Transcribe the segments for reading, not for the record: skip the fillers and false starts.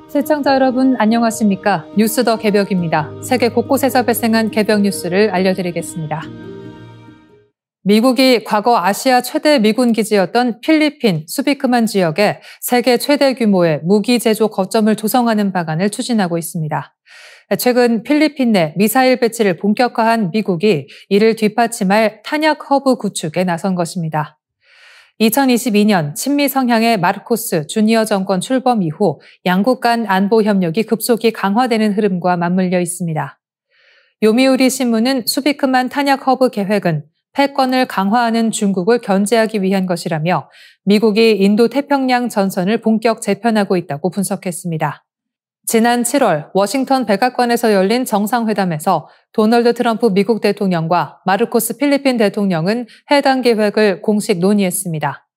시청자 여러분 안녕하십니까? 뉴스 더 개벽입니다. 세계 곳곳에서 발생한 개벽 뉴스를 알려드리겠습니다. 미국이 과거 아시아 최대 미군 기지였던 필리핀 수비크만 지역에 세계 최대 규모의 무기 제조 거점을 조성하는 방안을 추진하고 있습니다. 최근 필리핀 내 미사일 배치를 본격화한 미국이 이를 뒷받침할 탄약 허브 구축에 나선 것입니다. 2022년 친미 성향의 마르코스 주니어 정권 출범 이후 양국 간 안보 협력이 급속히 강화되는 흐름과 맞물려 있습니다. 요미우리 신문은 수비크만 탄약 허브 계획은 패권을 강화하는 중국을 견제하기 위한 것이라며 미국이 인도 태평양 전선을 본격 재편하고 있다고 분석했습니다. 지난 7월 워싱턴 백악관에서 열린 정상회담에서 도널드 트럼프 미국 대통령과 마르코스 필리핀 대통령은 해당 계획을 공식 논의했습니다.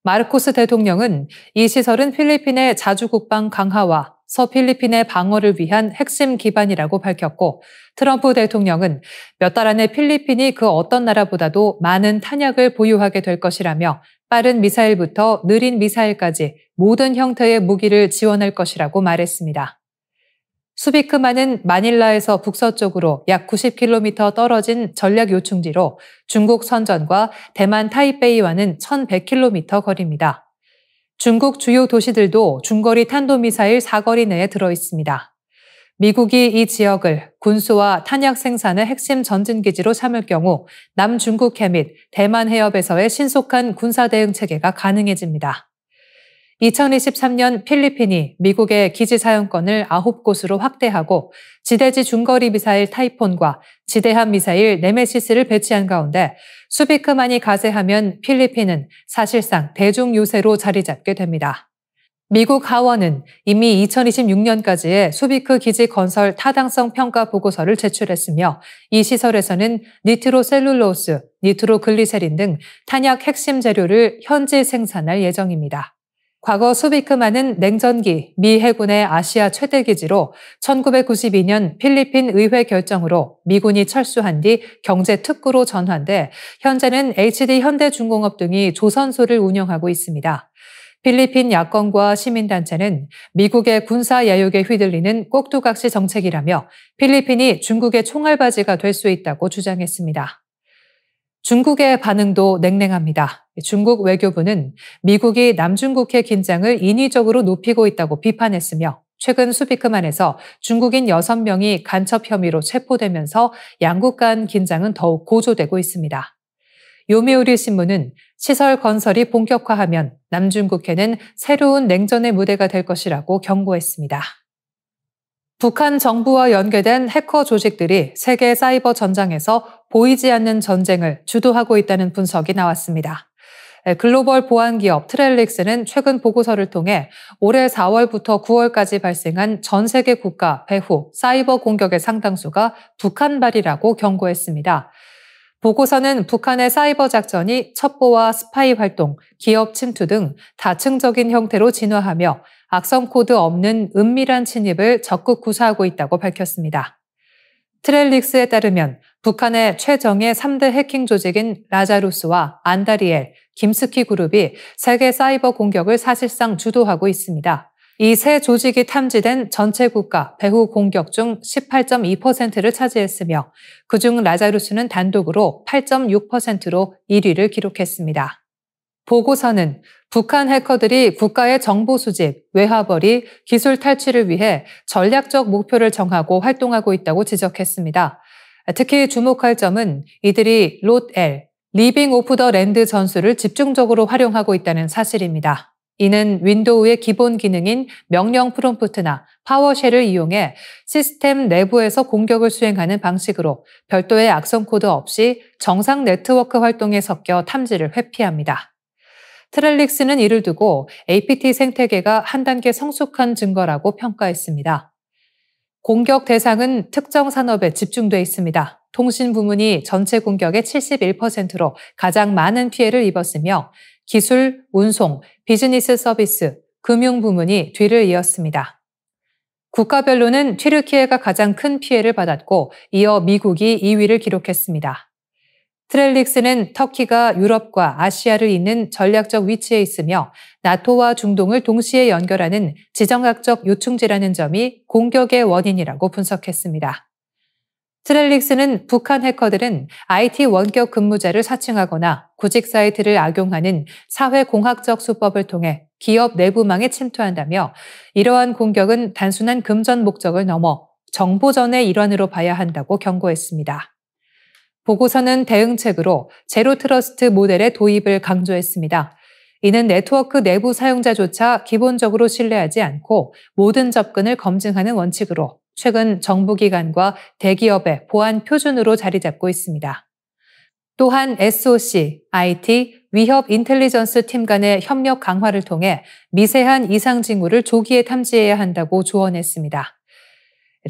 마르코스 대통령은 이 시설은 필리핀의 자주국방 강화와 서필리핀의 방어를 위한 핵심 기반이라고 밝혔고, 트럼프 대통령은 몇 달 안에 필리핀이 그 어떤 나라보다도 많은 탄약을 보유하게 될 것이라며 빠른 미사일부터 느린 미사일까지 모든 형태의 무기를 지원할 것이라고 말했습니다. 수비크만은 마닐라에서 북서쪽으로 약 90km 떨어진 전략 요충지로 중국 선전과 대만 타이베이와는 1100km 거리입니다. 중국 주요 도시들도 중거리 탄도미사일 사거리 내에 들어 있습니다. 미국이 이 지역을 군수와 탄약 생산의 핵심 전진기지로 삼을 경우 남중국 해 및 대만 해협에서의 신속한 군사 대응 체계가 가능해집니다. 2023년 필리핀이 미국의 기지 사용권을 9곳으로 확대하고 지대지 중거리 미사일 타이폰과 지대함 미사일 네메시스를 배치한 가운데 수비크만이 가세하면 필리핀은 사실상 대중 요새로 자리 잡게 됩니다. 미국 하원은 이미 2026년까지의 수비크 기지 건설 타당성 평가 보고서를 제출했으며 이 시설에서는 니트로셀룰로스, 니트로글리세린 등 탄약 핵심 재료를 현지 생산할 예정입니다. 과거 수비크만은 냉전기 미 해군의 아시아 최대 기지로 1992년 필리핀 의회 결정으로 미군이 철수한 뒤 경제 특구로 전환돼 현재는 HD 현대중공업 등이 조선소를 운영하고 있습니다. 필리핀 야권과 시민단체는 미국의 군사 야욕에 휘둘리는 꼭두각시 정책이라며 필리핀이 중국의 총알바지가 될 수 있다고 주장했습니다. 중국의 반응도 냉랭합니다. 중국 외교부는 미국이 남중국해 긴장을 인위적으로 높이고 있다고 비판했으며 최근 수비크만에서 중국인 6명이 간첩 혐의로 체포되면서 양국 간 긴장은 더욱 고조되고 있습니다. 요미우리 신문은 시설 건설이 본격화하면 남중국해는 새로운 냉전의 무대가 될 것이라고 경고했습니다. 북한 정부와 연계된 해커 조직들이 세계 사이버 전장에서 보이지 않는 전쟁을 주도하고 있다는 분석이 나왔습니다. 글로벌 보안 기업 트렐릭스는 최근 보고서를 통해 올해 4월부터 9월까지 발생한 전 세계 국가 배후 사이버 공격의 상당수가 북한발이라고 경고했습니다. 보고서는 북한의 사이버 작전이 첩보와 스파이 활동, 기업 침투 등 다층적인 형태로 진화하며 악성 코드 없는 은밀한 침입을 적극 구사하고 있다고 밝혔습니다. 트렐릭스에 따르면 북한의 최정예 3대 해킹 조직인 라자루스와 안다리엘, 김스키 그룹이 세계 사이버 공격을 사실상 주도하고 있습니다. 이 세 조직이 탐지된 전체 국가 배후 공격 중 18.2%를 차지했으며 그중 라자루스는 단독으로 8.6%로 1위를 기록했습니다. 보고서는 북한 해커들이 국가의 정보 수집, 외화벌이, 기술 탈취를 위해 전략적 목표를 정하고 활동하고 있다고 지적했습니다. 특히 주목할 점은 이들이 롯엘, 리빙 오프 더 랜드 전술을 집중적으로 활용하고 있다는 사실입니다. 이는 윈도우의 기본 기능인 명령 프롬프트나 파워쉘을 이용해 시스템 내부에서 공격을 수행하는 방식으로 별도의 악성 코드 없이 정상 네트워크 활동에 섞여 탐지를 회피합니다. 트렐릭스는 이를 두고 APT 생태계가 한 단계 성숙한 증거라고 평가했습니다. 공격 대상은 특정 산업에 집중돼 있습니다. 통신 부문이 전체 공격의 71%로 가장 많은 피해를 입었으며 기술, 운송, 비즈니스 서비스, 금융 부문이 뒤를 이었습니다. 국가별로는 튀르키예가 가장 큰 피해를 받았고 이어 미국이 2위를 기록했습니다. 트렐릭스는 터키가 유럽과 아시아를 잇는 전략적 위치에 있으며 나토와 중동을 동시에 연결하는 지정학적 요충지라는 점이 공격의 원인이라고 분석했습니다. 트렐릭스는 북한 해커들은 IT 원격 근무제를 사칭하거나 구직 사이트를 악용하는 사회공학적 수법을 통해 기업 내부망에 침투한다며 이러한 공격은 단순한 금전 목적을 넘어 정보전의 일환으로 봐야 한다고 경고했습니다. 보고서는 대응책으로 제로 트러스트 모델의 도입을 강조했습니다. 이는 네트워크 내부 사용자조차 기본적으로 신뢰하지 않고 모든 접근을 검증하는 원칙으로 최근 정부기관과 대기업의 보안 표준으로 자리 잡고 있습니다. 또한 SOC, IT, 위협 인텔리전스 팀 간의 협력 강화를 통해 미세한 이상 징후를 조기에 탐지해야 한다고 조언했습니다.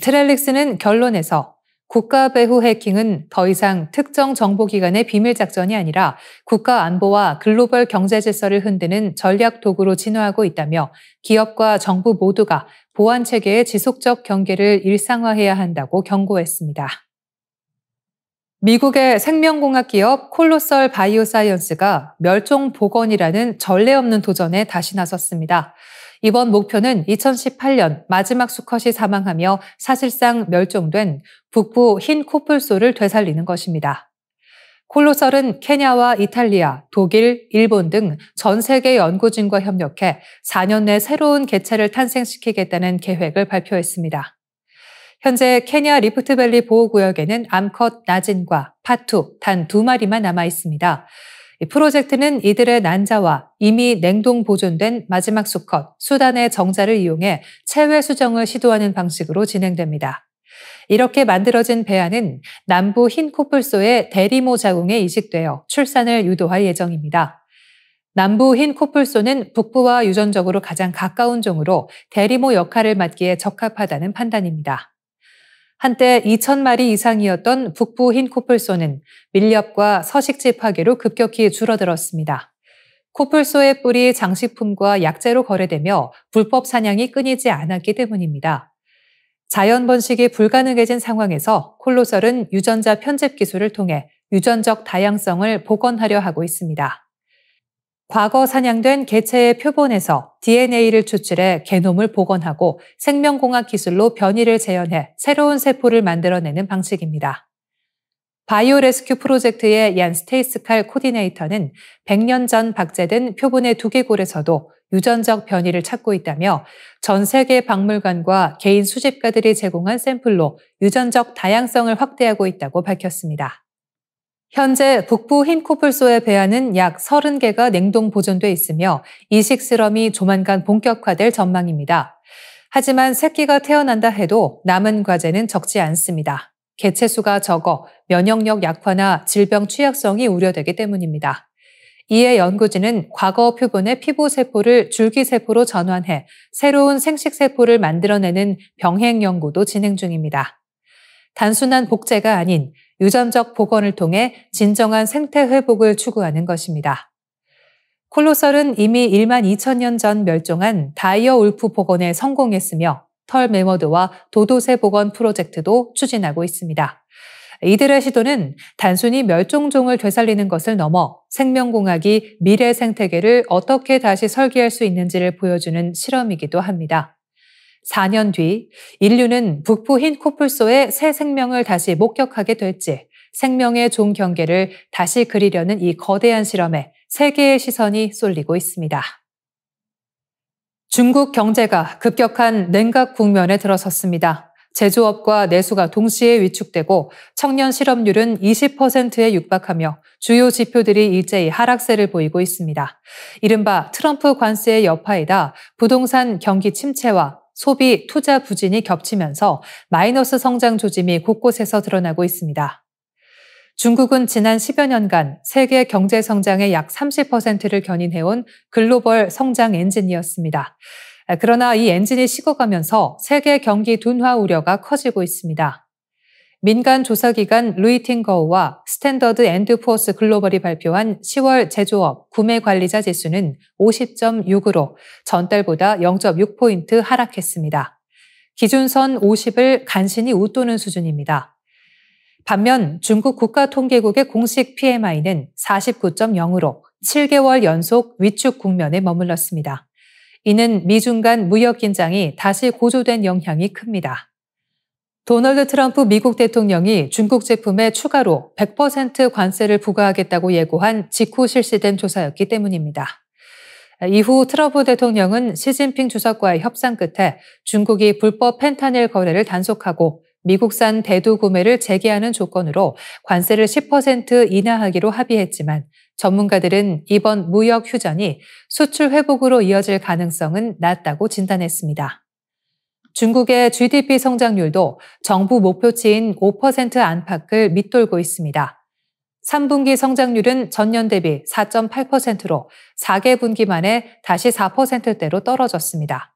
트렐릭스는 결론에서 국가 배후 해킹은 더 이상 특정 정보기관의 비밀 작전이 아니라 국가 안보와 글로벌 경제 질서를 흔드는 전략 도구로 진화하고 있다며 기업과 정부 모두가 보안 체계의 지속적 경계를 일상화해야 한다고 경고했습니다. 미국의 생명공학 기업 콜로설 바이오사이언스가 멸종 복원이라는 전례 없는 도전에 다시 나섰습니다. 이번 목표는 2018년 마지막 수컷이 사망하며 사실상 멸종된 북부 흰 코뿔소를 되살리는 것입니다. 콜로설은 케냐와 이탈리아, 독일, 일본 등 전 세계 연구진과 협력해 4년 내 새로운 개체를 탄생시키겠다는 계획을 발표했습니다. 현재 케냐 리프트밸리 보호구역에는 암컷 나진과 파투 단 2마리만 남아 있습니다. 이 프로젝트는 이들의 난자와 이미 냉동 보존된 마지막 수컷, 수단의 정자를 이용해 체외 수정을 시도하는 방식으로 진행됩니다. 이렇게 만들어진 배아는 남부 흰 코뿔소의 대리모 자궁에 이식되어 출산을 유도할 예정입니다. 남부 흰 코뿔소는 북부와 유전적으로 가장 가까운 종으로 대리모 역할을 맡기에 적합하다는 판단입니다. 한때 2,000마리 이상이었던 북부 흰 코뿔소는 밀렵과 서식지 파괴로 급격히 줄어들었습니다. 코뿔소의 뿔이 장식품과 약재로 거래되며 불법 사냥이 끊이지 않았기 때문입니다. 자연 번식이 불가능해진 상황에서 콜로설은 유전자 편집 기술을 통해 유전적 다양성을 복원하려 하고 있습니다. 과거 사냥된 개체의 표본에서 DNA를 추출해 게놈을 복원하고 생명공학 기술로 변이를 재현해 새로운 세포를 만들어내는 방식입니다. 바이오 레스큐 프로젝트의 얀 스테이스칼 코디네이터는 100년 전 박제된 표본의 두개골에서도 유전적 변이를 찾고 있다며 전 세계 박물관과 개인 수집가들이 제공한 샘플로 유전적 다양성을 확대하고 있다고 밝혔습니다. 현재 북부 흰 코뿔소의 배아는 약 30개가 냉동 보존돼 있으며 이식 실험이 조만간 본격화될 전망입니다. 하지만 새끼가 태어난다 해도 남은 과제는 적지 않습니다. 개체 수가 적어 면역력 약화나 질병 취약성이 우려되기 때문입니다. 이에 연구진은 과거 표본의 피부세포를 줄기세포로 전환해 새로운 생식세포를 만들어내는 병행 연구도 진행 중입니다. 단순한 복제가 아닌 유전적 복원을 통해 진정한 생태 회복을 추구하는 것입니다. 콜로설은 이미 1만 2천년 전 멸종한 다이어 울프 복원에 성공했으며 털 매머드와 도도새 복원 프로젝트도 추진하고 있습니다. 이들의 시도는 단순히 멸종종을 되살리는 것을 넘어 생명공학이 미래 생태계를 어떻게 다시 설계할 수 있는지를 보여주는 실험이기도 합니다. 4년 뒤 인류는 북부 흰 코뿔소의 새 생명을 다시 목격하게 될지 생명의 종 경계를 다시 그리려는 이 거대한 실험에 세계의 시선이 쏠리고 있습니다. 중국 경제가 급격한 냉각 국면에 들어섰습니다. 제조업과 내수가 동시에 위축되고 청년 실업률은 20%에 육박하며 주요 지표들이 일제히 하락세를 보이고 있습니다. 이른바 트럼프 관세의 여파이다 부동산 경기 침체와 소비, 투자 부진이 겹치면서 마이너스 성장 조짐이 곳곳에서 드러나고 있습니다. 중국은 지난 10여 년간 세계 경제 성장의 약 30%를 견인해온 글로벌 성장 엔진이었습니다. 그러나 이 엔진이 식어가면서 세계 경기 둔화 우려가 커지고 있습니다. 민간 조사기관 루이팅거우와 스탠더드 앤드 푸어스 글로벌이 발표한 10월 제조업 구매 관리자 지수는 50.6으로 전달보다 0.6포인트 하락했습니다. 기준선 50을 간신히 웃도는 수준입니다. 반면 중국 국가통계국의 공식 PMI는 49.0으로 7개월 연속 위축 국면에 머물렀습니다. 이는 미중 간 무역 긴장이 다시 고조된 영향이 큽니다. 도널드 트럼프 미국 대통령이 중국 제품에 추가로 100% 관세를 부과하겠다고 예고한 직후 실시된 조사였기 때문입니다. 이후 트럼프 대통령은 시진핑 주석과의 협상 끝에 중국이 불법 펜타닐 거래를 단속하고 미국산 대두 구매를 재개하는 조건으로 관세를 10% 인하하기로 합의했지만 전문가들은 이번 무역 휴전이 수출 회복으로 이어질 가능성은 낮다고 진단했습니다. 중국의 GDP 성장률도 정부 목표치인 5% 안팎을 밑돌고 있습니다. 3분기 성장률은 전년 대비 4.8%로 4개 분기 만에 다시 4%대로 떨어졌습니다.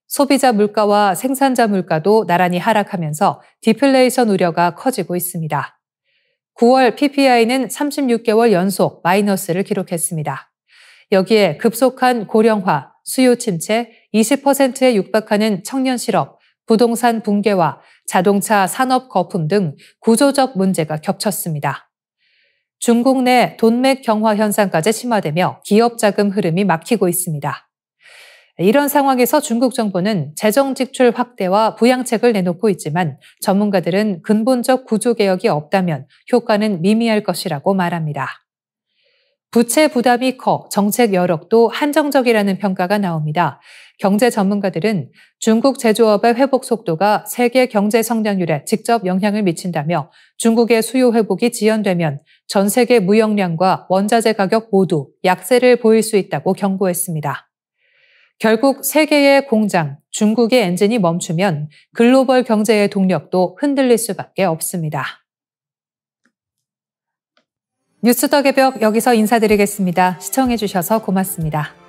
소비자 물가와 생산자 물가도 나란히 하락하면서 디플레이션 우려가 커지고 있습니다. 9월 PPI는 36개월 연속 마이너스를 기록했습니다. 여기에 급속한 고령화, 수요 침체, 20%에 육박하는 청년 실업, 부동산 붕괴와 자동차 산업 거품 등 구조적 문제가 겹쳤습니다. 중국 내 돈맥 경화 현상까지 심화되며 기업 자금 흐름이 막히고 있습니다. 이런 상황에서 중국 정부는 재정 지출 확대와 부양책을 내놓고 있지만 전문가들은 근본적 구조 개혁이 없다면 효과는 미미할 것이라고 말합니다. 부채 부담이 커 정책 여력도 한정적이라는 평가가 나옵니다. 경제 전문가들은 중국 제조업의 회복 속도가 세계 경제 성장률에 직접 영향을 미친다며 중국의 수요 회복이 지연되면 전 세계 무역량과 원자재 가격 모두 약세를 보일 수 있다고 경고했습니다. 결국 세계의 공장, 중국의 엔진이 멈추면 글로벌 경제의 동력도 흔들릴 수밖에 없습니다. 뉴스 더 개벽 여기서 인사드리겠습니다. 시청해주셔서 고맙습니다.